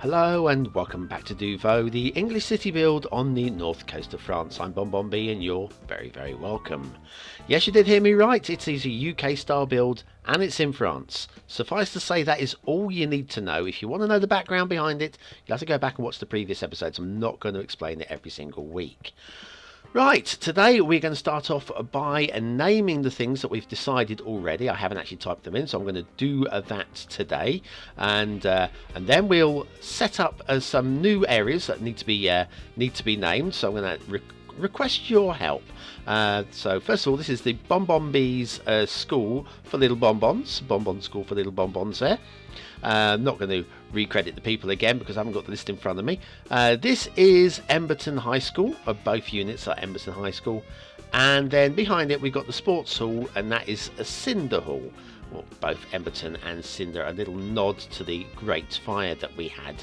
Hello and welcome back to Deauveau, the English city build on the north coast of France. I'm BonBonB and you're very welcome. Yes, you did hear me right, it is a UK style build and it's in France. Suffice to say that is all you need to know. If you want to know the background behind it, you'll have to go back and watch the previous episodes. I'm not going to explain it every single week. Right, today we're going to start off by naming the things that we've decided already. I haven't actually typed them in, so I'm going to do that today, and then we'll set up some new areas that need to be named. So I'm going to request your help. So first of all, this is the BonBonB's school for little bonbons. Bonbon school for little bonbons there. I'm not going to recredit the people again because I haven't got the list in front of me. This is Emberton High School. Both units are Emberton High School. And then behind it we've got the sports hall, and that is a Cinder Hall. Well, both Emberton and Cinder, a little nod to the great fire that we had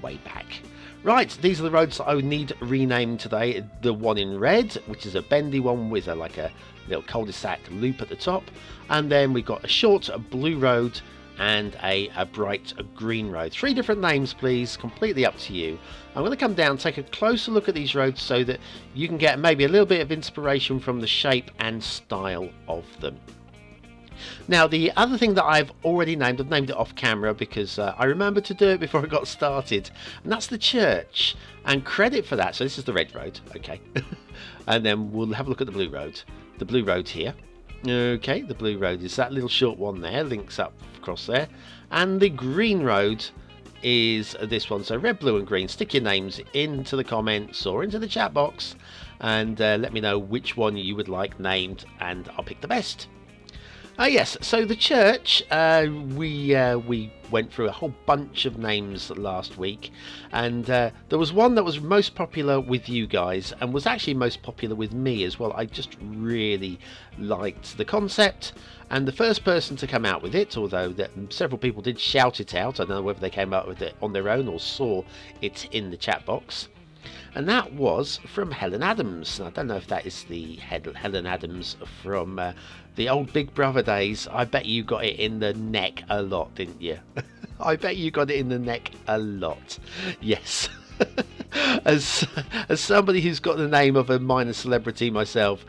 way back. Right, these are the roads that I would need renamed today. The one in red, which is a bendy one with like a little cul-de-sac loop at the top. And then we've got a short blue road and a bright green road. Three different names, please, completely up to you. I'm going to come down, take a closer look at these roads so that you can get maybe a little bit of inspiration from the shape and style of them. Now, the other thing that I've already named, I've named it off camera because I remembered to do it before I got started, and that's the church. And credit for that, so this is the red road, okay. And then we'll have a look at the blue road. The blue road here. Okay, the blue road is that little short one there, links up across there. And the green road is this one. So red, blue and green. Stick your names into the comments or into the chat box and let me know which one you would like named, and I'll pick the best. Yes, so the church, we went through a whole bunch of names last week, and there was one that was most popular with you guys and was actually most popular with me as well. I just really liked the concept, and the first person to come out with it, although several people did shout it out, I don't know whether they came out with it on their own or saw it in the chat box, and that was from Helen Adams. I don't know if that is the Helen Adams from the old Big Brother days. I bet you got it in the neck a lot, didn't you? I bet you got it in the neck a lot. Yes. As somebody who's got the name of a minor celebrity myself,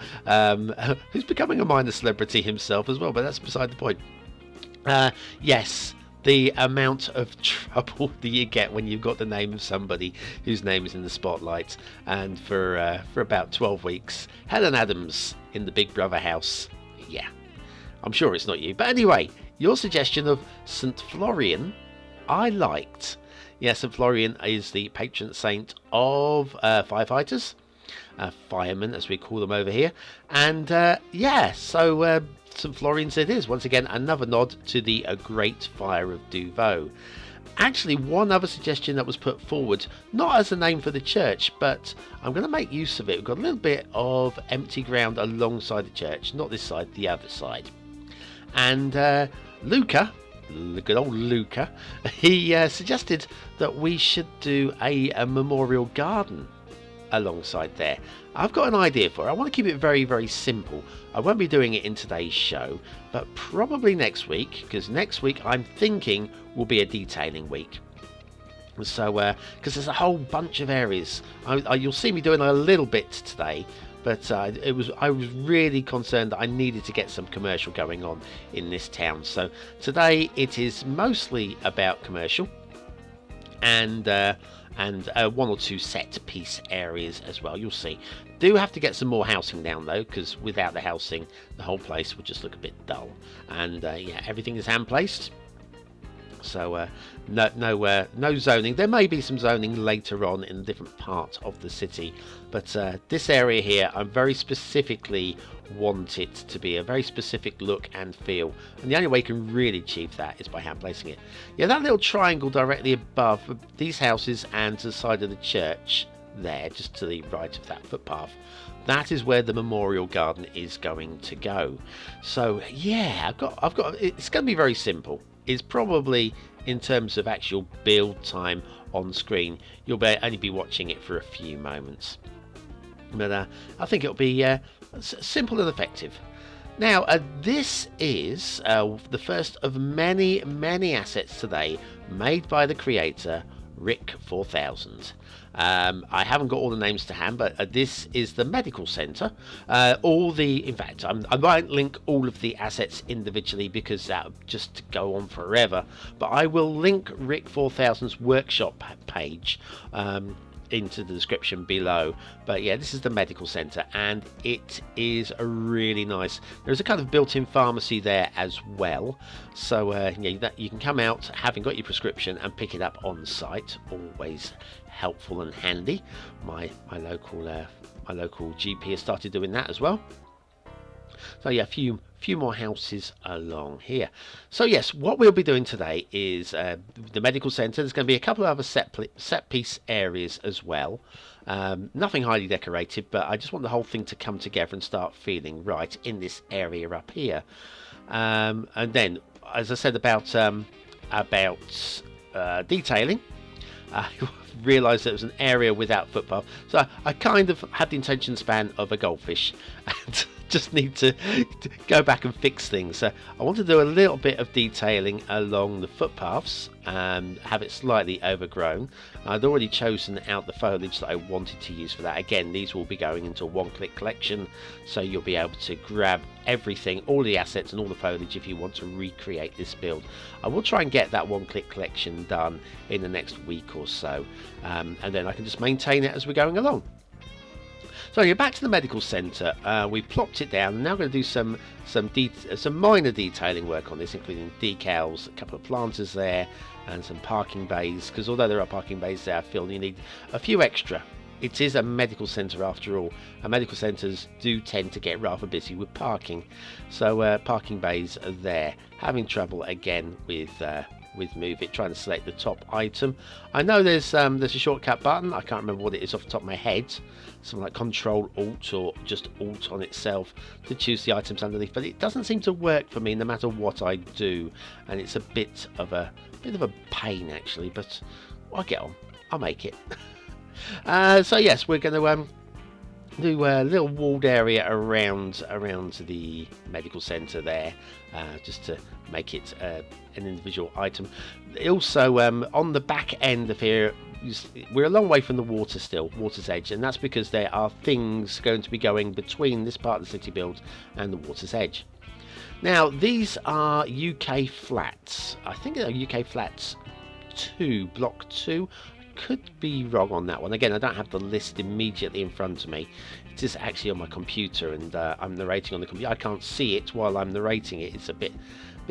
who's becoming a minor celebrity himself as well, but that's beside the point. Yes. The amount of trouble that you get when you've got the name of somebody whose name is in the spotlight. And for about 12 weeks, Helen Adams in the Big Brother house. Yeah, I'm sure it's not you. But anyway, your suggestion of St. Florian, I liked. Yeah, St. Florian is the patron saint of firefighters. Firemen, as we call them over here. And yeah, so St. Florian's it is. Once again, another nod to the Great Fire of Deauveau. Actually, one other suggestion that was put forward, not as a name for the church, but I'm going to make use of it. We've got a little bit of empty ground alongside the church, not this side, the other side. And Luca, the good old Luca, he suggested that we should do a memorial garden alongside there. I've got an idea for it. I want to keep it very simple. I won't be doing it in today's show, but probably next week, because next week I'm thinking will be a detailing week. So because there's a whole bunch of areas, you'll see me doing a little bit today, but I was really concerned that I needed to get some commercial going on in this town. So today it is mostly about commercial and one or two set piece areas as well. You'll see. Do have to get some more housing down though, because without the housing the whole place would just look a bit dull. And yeah, everything is hand placed, so no zoning. There may be some zoning later on in a different part of the city, but this area here I very specifically want it to be a very specific look and feel, and the only way you can really achieve that is by hand placing it. Yeah, that little triangle directly above these houses and to the side of the church there, just to the right of that footpath, that is where the memorial garden is going to go. So yeah, I've got it's going to be very simple. It's probably, in terms of actual build time on screen, you'll only be watching it for a few moments, but I think it'll be simple and effective. Now, this is the first of many assets today made by the creator, Rick 4000. I haven't got all the names to hand, but this is the medical centre. In fact, I might link all of the assets individually because that would just go on forever. But I will link Rick 4000's workshop page into the description below. But yeah, this is the medical centre, and it is a really nice. There's a kind of built-in pharmacy there as well, so yeah, you can come out having got your prescription and pick it up on site. Always helpful and handy. My local GP has started doing that as well. So yeah, a few more houses along here. So yes, what we'll be doing today is the medical centre. There's going to be a couple of other set piece areas as well. Nothing highly decorated, but I just want the whole thing to come together and start feeling right in this area up here. And then, as I said about detailing, I realised that it was an area without footpath, so I kind of had the attention span of a goldfish and just need to go back and fix things. So I want to do a little bit of detailing along the footpaths and have it slightly overgrown. I'd already chosen out the foliage that I wanted to use for that. Again, these will be going into a one-click collection, so you'll be able to grab everything, all the assets and all the foliage if you want to recreate this build. I will try and get that one-click collection done in the next week or so, and then I can just maintain it as we're going along. So you're back to the medical centre. We plopped it down, and now we're going to do some minor detailing work on this, including decals, a couple of planters there, and some parking bays. Because although there are parking bays there, I feel you need a few extra. It is a medical centre after all, and medical centres do tend to get rather busy with parking. So parking bays are there. Having trouble again with Move It, trying to select the top item. I know there's a shortcut button. I can't remember what it is off the top of my head. Something like Control Alt or just Alt on itself to choose the items underneath, but it doesn't seem to work for me no matter what I do, and it's a bit of a pain actually. But I'll get on. I'll make it. So yes, we're going to do a little walled area around the medical centre there, just to make it an individual item. Also, on the back end of here, we're a long way from the water's edge, and that's because there are things going to be going between this part of the city build and the water's edge. Now, these are UK flats. I think they're UK flats 2, block 2. Could be wrong on that one. Again, I don't have the list immediately in front of me. It is actually on my computer, and I'm narrating on the computer. I can't see it while I'm narrating it. It's a bit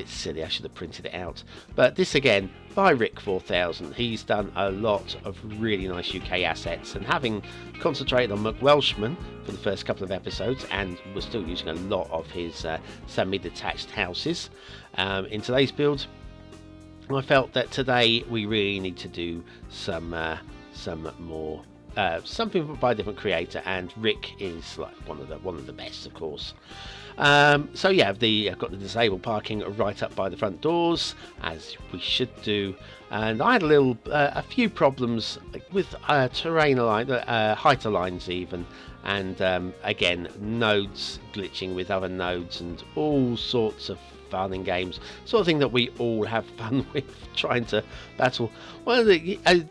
silly. I should have printed it out. But this again by Rick 4000. He's done a lot of really nice UK assets, and having concentrated on McWelshman for the first couple of episodes, and we're still using a lot of his semi-detached houses in today's build, I felt that today we really need to do some more something by a different creator, and Rick is like one of the best, of course. So yeah, I've got the disabled parking right up by the front doors, as we should do, and I had a few problems with terrain align, height aligns even, and again nodes glitching with other nodes and all sorts of fun and games, sort of thing that we all have fun with trying to battle. Well,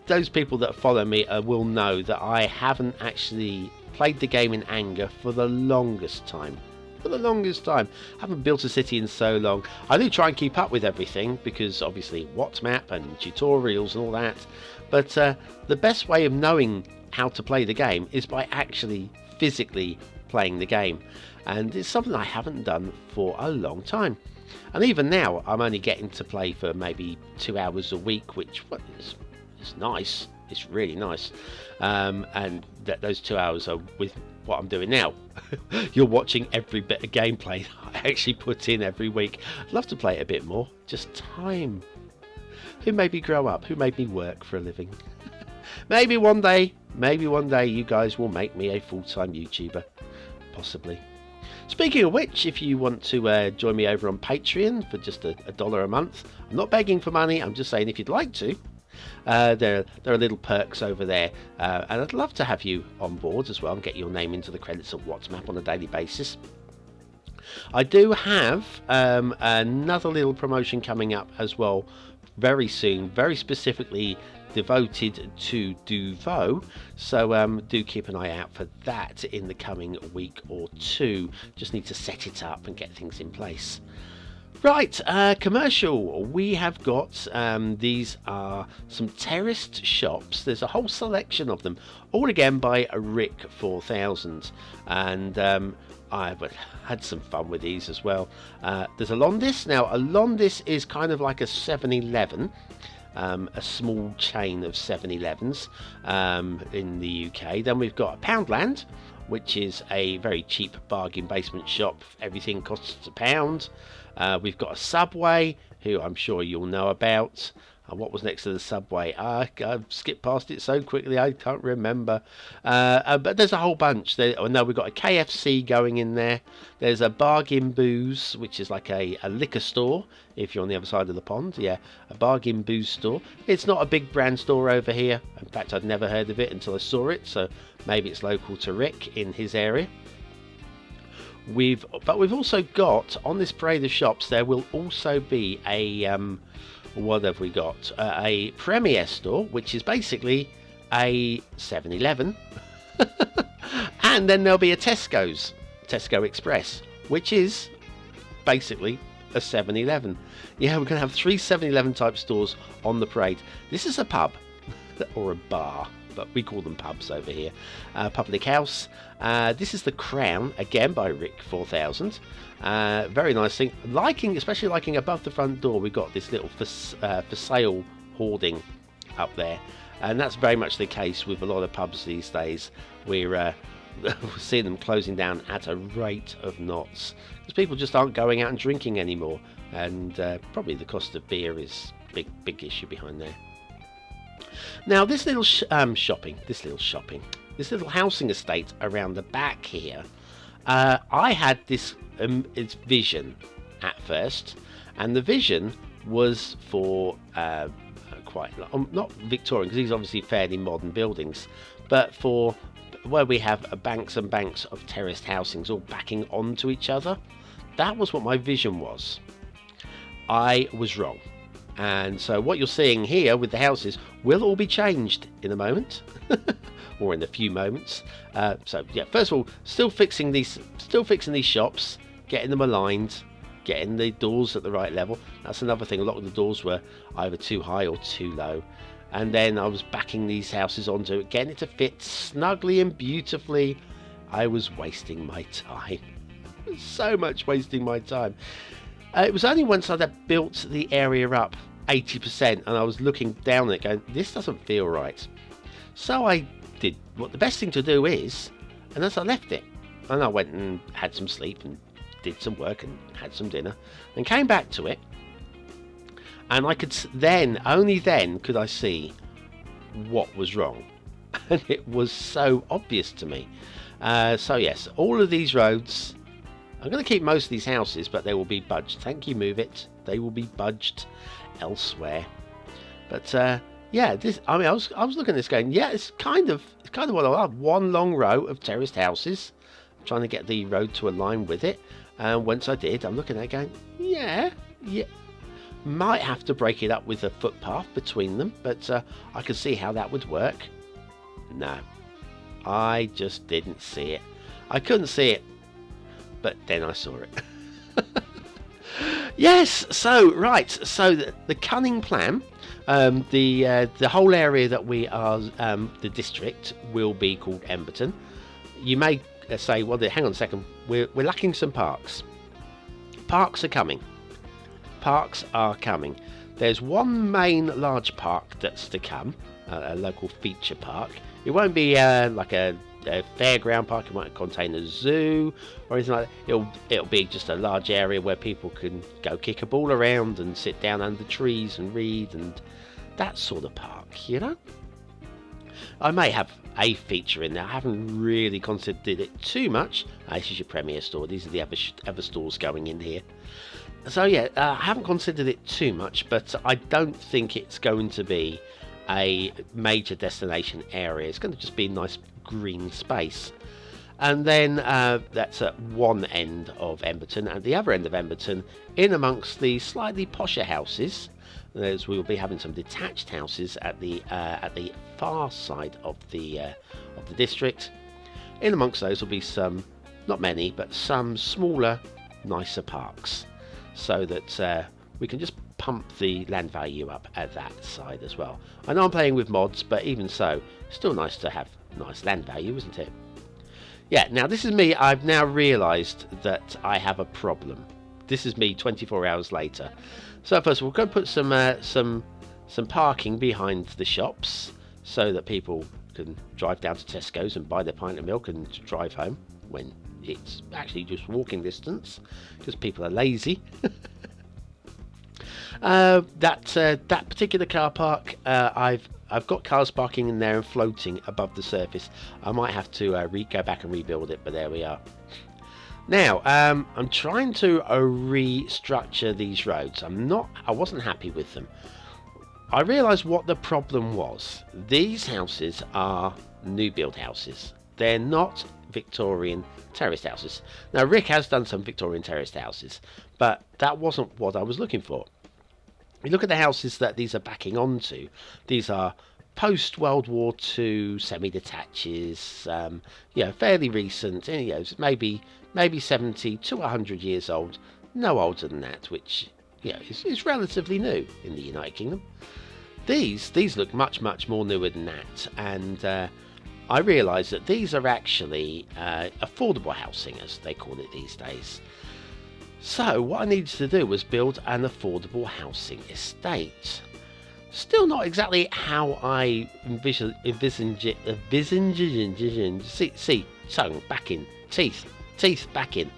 those people that follow me will know that I haven't actually played the game in anger for the longest time. I haven't built a city in so long. I do try and keep up with everything because obviously WWII and tutorials and all that, but the best way of knowing how to play the game is by actually physically playing the game, and it's something I haven't done for a long time. And even now, I'm only getting to play for maybe 2 hours a week, which is nice. It's really nice. And those 2 hours are with what I'm doing now. You're watching every bit of gameplay I actually put in every week. I'd love to play it a bit more. Just time. Who made me grow up? Who made me work for a living? Maybe one day you guys will make me a full-time YouTuber. Possibly. Speaking of which, if you want to join me over on Patreon for just $1 a month, I'm not begging for money, I'm just saying if you'd like to, there are little perks over there, and I'd love to have you on board as well and get your name into the credits of WhatsApp on a daily basis. I do have another little promotion coming up as well very soon, very specifically devoted to Deauveau, so do keep an eye out for that in the coming week or two. Just need to set it up and get things in place. Right, commercial. We have got, these are some Terraced Shops. There's a whole selection of them, all again by Rick 4000. And I've had some fun with these as well. There's a Londis. Now, a Londis is kind of like a 7-Eleven. A small chain of 7-Elevens in the UK. Then we've got a Poundland, which is a very cheap bargain basement shop. Everything costs £1. We've got a Subway, who I'm sure you'll know about. What was next to the Subway? I skipped past it so quickly I can't remember. But there's a whole bunch. We've got a KFC going in there. There's a Bargain Booze, which is like a liquor store, if you're on the other side of the pond. Yeah, a Bargain Booze store. It's not a big brand store over here. In fact, I'd never heard of it until I saw it, so maybe it's local to Rick in his area. We've also got, on this parade of shops, there will also be a what have we got? A Premier store, which is basically a 7-Eleven. And then there'll be a Tesco Express, which is basically a 7-Eleven. Yeah, we're going to have 3 7-Eleven type stores on the parade. This is a pub, or a bar, but we call them pubs over here. Public house. This is the Crown, again by Rick 4000. Very nice thing. Especially liking above the front door, we've got this little for sale hoarding up there, and that's very much the case with a lot of pubs these days. We're seeing them closing down at a rate of knots because people just aren't going out and drinking anymore, and probably the cost of beer is big issue behind there. Now, this little this little housing estate around the back here, I had this its vision at first, and the vision was for quite not Victorian, because these are obviously fairly modern buildings, but for where we have banks and banks of terraced housings all backing onto each other. That was what my vision was. I was wrong. And so what you're seeing here with the houses will all be changed in a moment, or in a few moments. So yeah, first of all, still fixing these shops, getting them aligned, getting the doors at the right level. That's another thing. A lot of the doors were either too high or too low. And then I was backing these houses onto it, getting it to fit snugly and beautifully. I was wasting my time. So much wasting my time. It was only once I'd built the area up 80% and I was looking down at it going, this doesn't feel right. So I did what the best thing to do is, and as I left it, and I went and had some sleep and did some work and had some dinner and came back to it, and I could only then could I see what was wrong. And it was so obvious to me. So yes, all of these roads, I'm going to keep most of these houses, but they will be budged. Thank you, Move It. They will be budged elsewhere. But yeah, this. I mean, I was looking at this going, yeah, it's kind of what I love. One long row of terraced houses. I'm trying to get the road to align with it. And once I did, I'm looking at it going, yeah. Might have to break it up with a footpath between them, but I could see how that would work. No, I just didn't see it. I couldn't see it. But then I saw it. Yes, so right, so the cunning plan, the whole area that we are, the district, will be called Emberton. You may say, well, hang on a second, we're lacking some parks. Parks are coming. There's one main large park that's to come, a local feature park. It won't be like a fairground park. It won't contain a zoo or anything like that. It'll be just a large area where people can go kick a ball around and sit down under trees and read and that sort of park, you know. I may have a feature in there. I haven't really considered it too much. This is your Premier store. These are the other stores going in here. So yeah, I haven't considered it too much, but I don't think it's going to be a major destination area. It's going to just be a nice green space. And then that's at one end of Emberton, and the other end of Emberton, in amongst the slightly posher houses, we'll be having some detached houses at the far side of the district. In amongst those will be some, not many, but some smaller, nicer parks, so that we can just pump the land value up at that side as well. I know I'm playing with mods, but even so, still nice to have nice land value, isn't it? Yeah, now this is me. I've now realised that I have a problem. This is me 24 hours later. So first of all, we're going to put some parking behind the shops so that people can drive down to Tesco's and buy their pint of milk and drive home when it's actually just walking distance, because people are lazy. That particular car park, I've got cars parking in there and floating above the surface. I might have to go back and rebuild it, but there we are. Now, I'm trying to restructure these roads. I wasn't happy with them. I realised what the problem was. These houses are new build houses. They're not Victorian terraced houses. Now, Rick has done some Victorian terraced houses, but that wasn't what I was looking for. You look at the houses that these are backing onto. These are post-World War II semi-detaches, fairly recent, maybe 70 to 100 years old, no older than that, which is relatively new in the United Kingdom. These look much more newer than that, and I realise that these are actually affordable housing, as they call it these days. So what I needed to do was build an affordable housing estate. Still not exactly how I envision tongue back in, teeth back in,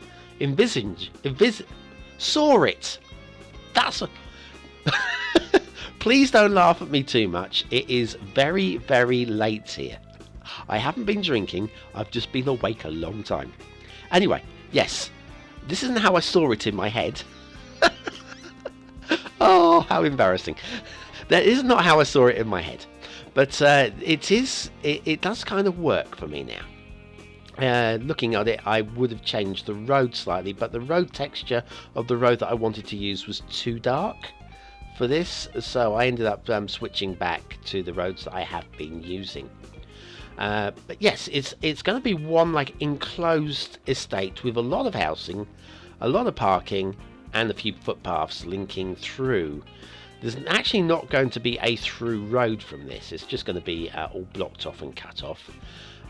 saw it. That's a Please don't laugh at me too much. It is very, very late here. I haven't been drinking. I've just been awake a long time. Anyway, yes, this isn't how I saw it in my head. Oh, how embarrassing. That is not how I saw it in my head. But it does kind of work for me now. Looking at it, I would have changed the road slightly, but the road texture of the road that I wanted to use was too dark for this, so I ended up switching back to the roads that I have been using. But yes, it's going to be one like enclosed estate with a lot of housing, a lot of parking, and a few footpaths linking through. There's actually not going to be a through road from this. It's just going to be all blocked off and cut off.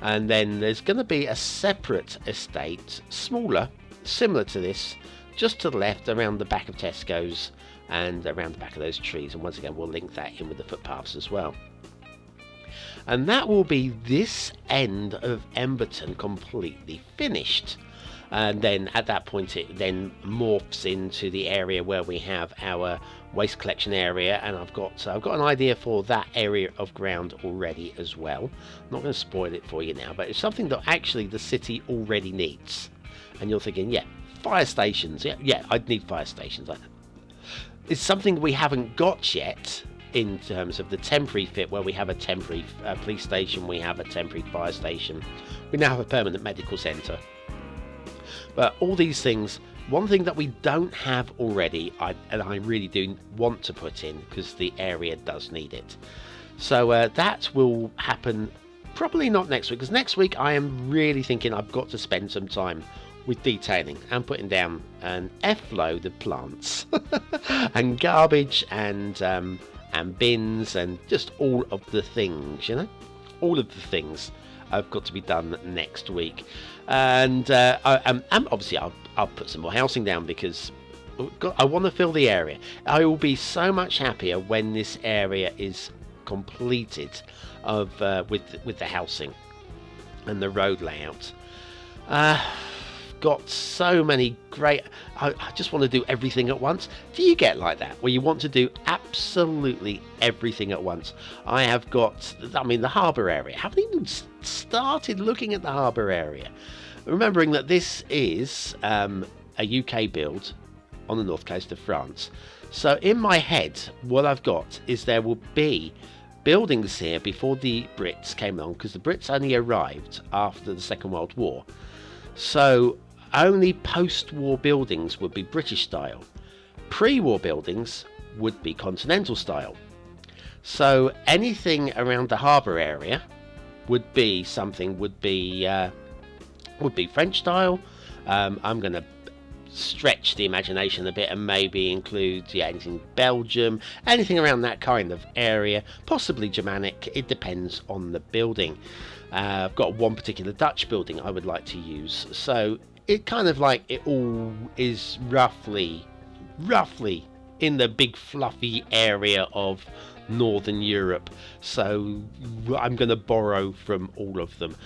And then there's going to be a separate estate, smaller, similar to this, just to the left around the back of Tesco's and around the back of those trees. And once again, we'll link that in with the footpaths as well. And that will be this end of Emberton completely finished. And then at that point it then morphs into the area where we have our waste collection area, and I've got an idea for that area of ground already as well. I'm not going to spoil it for you now, but it's something that actually the city already needs. And you're thinking, yeah, fire stations, yeah, I'd need fire stations. It's something we haven't got yet in terms of the temporary fit, where we have a temporary police station, we have a temporary fire station, we now have a permanent medical centre. But all these things, one thing that we don't have already, and I really do want to put in, because the area does need it. So that will happen probably not next week, because next week I am really thinking I've got to spend some time with detailing and putting down an F-load of plants and garbage and bins and just all of the things, all of the things have got to be done next week. And obviously I'll put some more housing down, because I want to fill the area. I will be so much happier when this area is completed with the housing and the road layout. Got so many great... I just want to do everything at once. Do you get like that, where you want to do absolutely everything at once? I have got, the harbour area. I haven't even started looking at the harbour area. Remembering that this is a UK build on the north coast of France. So in my head, what I've got is there will be buildings here before the Brits came along, because the Brits only arrived after the Second World War. So only post-war buildings would be British style. Pre-war buildings would be continental style. So anything around the harbour area would be French style. I'm going to stretch the imagination a bit and maybe include anything Belgium, anything around that kind of area, possibly Germanic. It depends on the building. I've got one particular Dutch building I would like to use, so it kind of like it all is roughly in the big fluffy area of Northern Europe, so I'm going to borrow from all of them.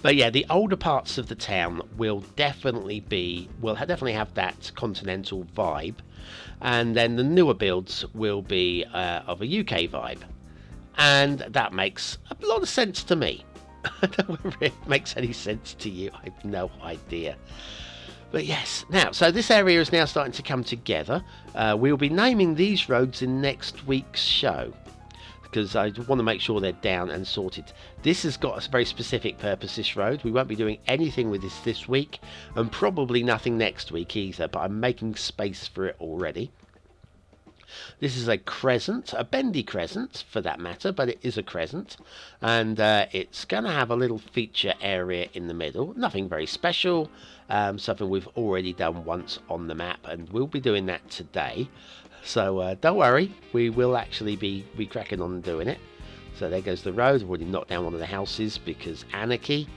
But yeah, the older parts of the town will definitely have that continental vibe, and then the newer builds will be of a UK vibe, and that makes a lot of sense to me. I don't know whether it makes any sense to you, I have no idea. But yes, now, so this area is now starting to come together. We'll be naming these roads in next week's show, because I want to make sure they're down and sorted. This has got a very specific purpose, this road. We won't be doing anything with this week, and probably nothing next week either, but I'm making space for it already. This is a crescent, a bendy crescent for that matter, but it is a crescent, and it's going to have a little feature area in the middle. Nothing very special, something we've already done once on the map, and we'll be doing that today. So don't worry, we will actually be cracking on and doing it. So there goes the road. I've already knocked down one of the houses because anarchy.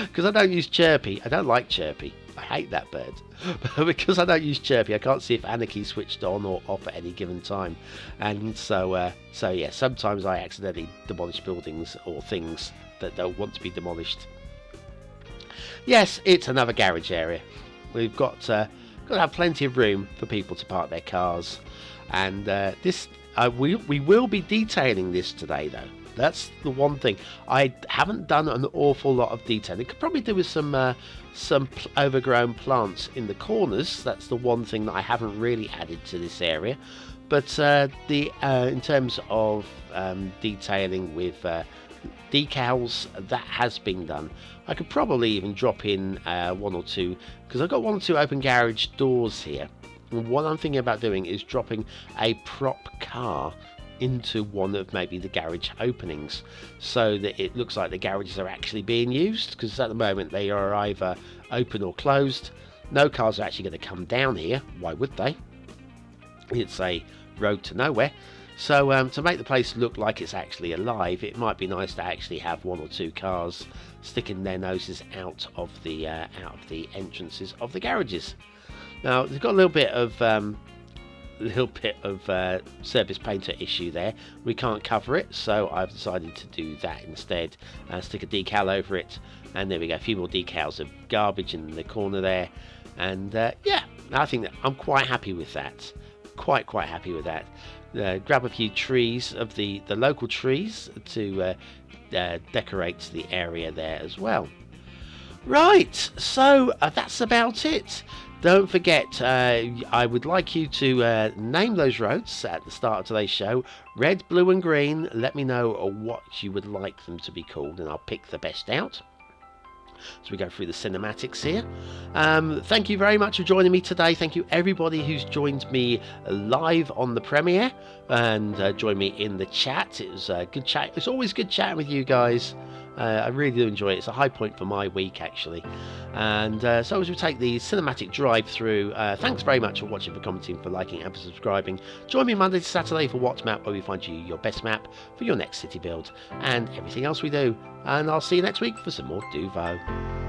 Because I don't use Chirpy. I don't like Chirpy. I hate that bird. But because I don't use Chirpy, I can't see if anarchy switched on or off at any given time. And so yeah, sometimes I accidentally demolish buildings or things that don't want to be demolished. Yes, it's another garage area. We've got to have plenty of room for people to park their cars. And we will be detailing this today, though. That's the one thing. I haven't done an awful lot of detailing. Could probably do with some overgrown plants in the corners. That's the one thing that I haven't really added to this area. But in terms of detailing with decals, that has been done. I could probably even drop in one or two, because I've got one or two open garage doors here. And what I'm thinking about doing is dropping a prop car into one of maybe the garage openings, so that it looks like the garages are actually being used, because at the moment they are either open or closed. No cars are actually going to come down here. Why would they? It's a road to nowhere. So to make the place look like it's actually alive, it might be nice to actually have one or two cars sticking their noses out of the entrances of the garages. Now they've got a little bit of surface painter issue there. We can't cover it, so I've decided to do that instead. Stick a decal over it, and there we go. A few more decals of garbage in the corner there, and yeah, I think that I'm quite happy with that. Quite happy with that. Grab a few trees of the local trees to decorate the area there as well. Right, so that's about it. Don't forget, I would like you to name those roads at the start of today's show. Red, blue and green. Let me know what you would like them to be called, and I'll pick the best out. So we go through the cinematics here. Thank you very much for joining me today. Thank you everybody who's joined me live on the premiere and joined me in the chat. It was a good chat. It's always good chatting with you guys. I really do enjoy it. It's a high point for my week, actually. And so as we take the cinematic drive through, thanks very much for watching, for commenting, for liking and for subscribing. Join me Monday to Saturday for What's Map, where we find you your best map for your next city build and everything else we do. And I'll see you next week for some more Deauveau.